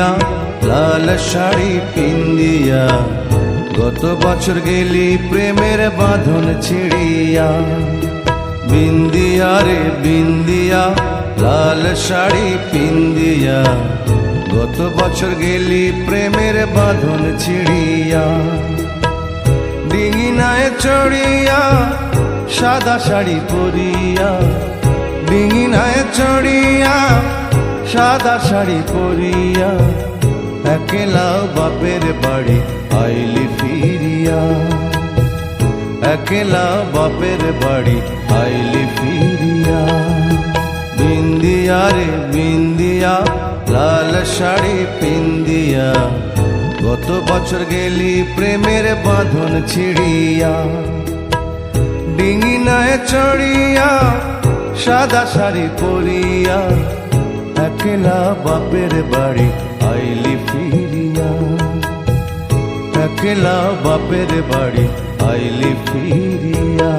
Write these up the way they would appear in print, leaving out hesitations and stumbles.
বিন্দিয়া লাল শাড়ি পিন্দিয়া গত বছর গেলি প্রেমের বাঁধন ছিড়িয়া। বিন্দিয়া রে বিন্দিয়া লাল শাড়ি পিন্দিয়া গত বছর গেলি প্রেমের বাঁধন ছিড়িয়া। ডিঙিনায় চড়িয়া সাদা শাড়ি পরিয়া, ডিঙিনায় চড়িয়া সাদা শাড়ি পরিয়া একলা বাপের বাড়ি আইলি ফিরিয়া। একলা বাপের বাড়ি আইলি ফিরিয়া। বিন্দিয়া রে বিন্দিয়া লাল শাড়ি পিন্দিয়া গত বছর গেলি প্রেমের বাঁধন ছিড়িয়া। ডিঙিনায় চড়িয়া সাদা শাড়ি পরিয়া একলা বাপের বাড়ি আইলি ফিরিয়া। একলা বাপের বাড়ি আইলি ফিরিয়া।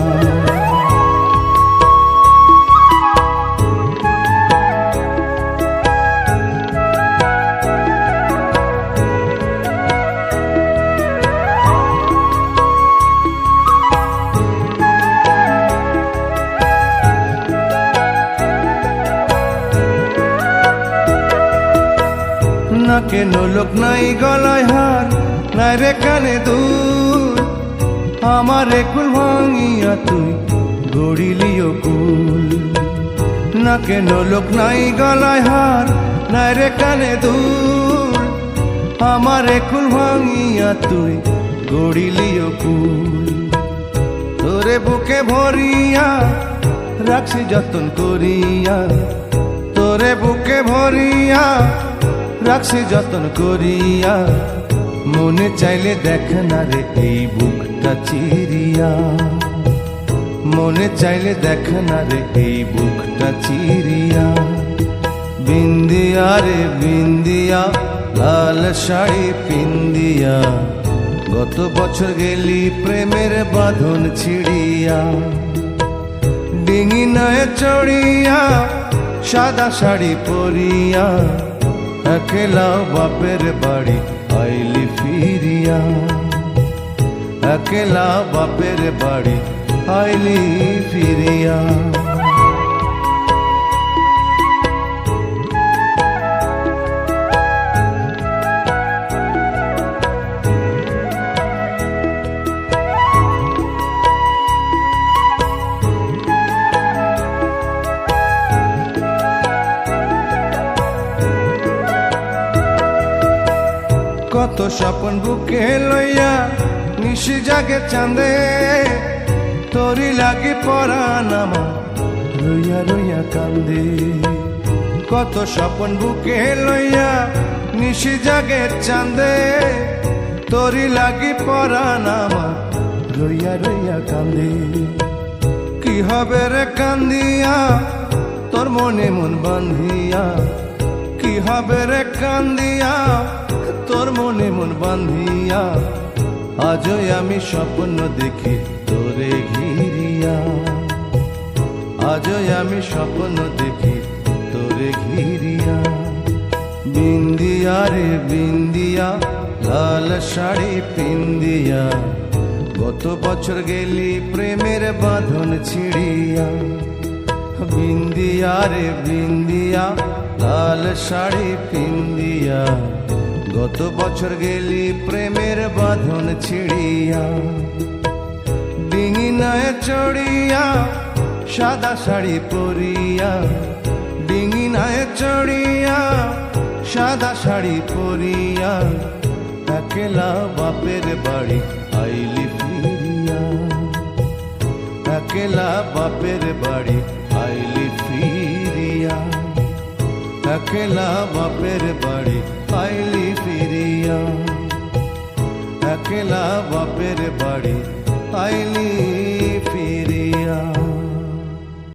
নাকে নোলক নাই গলায় হার নাই রে কানে দুল, আমার কুল ভাঙিয়া তুই গড়িলিও কুল। নাকে নোলক নাই গলায় হার নাই রে কানে দুল, আমার কুল ভাঙিয়া তুই গড়িলিও কুল। তোরে বুকে ভরিয়া রাখছি যতন করিয়া, তোরে বুকে ভরিয়া রাখছি যতন করিয়া। মনে চাইলে দেখ না রে এই বুকটা চিরিয়া, মনে চাইলে দেখ না রে এই বুকটা চিরিয়া। বিন্দিয়া রে বিন্দিয়া লাল শাড়ি পিন্দিয়া গত বছর গেলি প্রেমের বাঁধন ছিড়িয়া। ডিঙিনায় চড়িয়া সাদা শাড়ি পরিয়া একলা বাপের বাড়ি আইলি ফিরিয়া। একলা বাপের বাড়ি আইলি ফিরিয়া। কত স্বপন বুকে লইয়া নিশি জাগে চাঁদে, তোরি লাগি পরাণ আমার রইয়া রইয়া কান্দে। কত স্বপন বুকে লইয়া নিশি জাগে চাঁদে, তোরি লাগি পরাণ আমার রইয়া রইয়া কান্দে। কি হবে রে কান্দিয়া তোর মনে মন বান্ধিয়া, কি হবে রে কান্দিয়া তোর মনে মন বান্ধিয়া। আজও আমি স্বপ্ন দেখি তোরে ঘিরিয়া, আজও আমি স্বপ্ন দেখি তোরে ঘিরিয়া। বিন্দিয়া রে বিন্দিয়া লাল শাড়ি পিন্দিয়া গত বছর গেলি প্রেমের বাঁধন ছিড়িয়া। বিন্দিয়া রে বিন্দিয়া লাল শাড়ি পিন্দিয়া গত বছর গেলি প্রেমের বাঁধন ছিড়িয়া। ডিঙিনায় চড়িয়া সাদা শাড়ি পরিয়া, ডিঙিনায় চড়িয়া সাদা শাড়ি পরিয়া একলা বাপের বাড়ি আইলি ফিরিয়া। একলা বাপের বাড়ি আইলি ফিরিয়া। একলা বাপের বাড়ি আইলি ফিরিয়া। একলা বাপের বাড়ি আইলি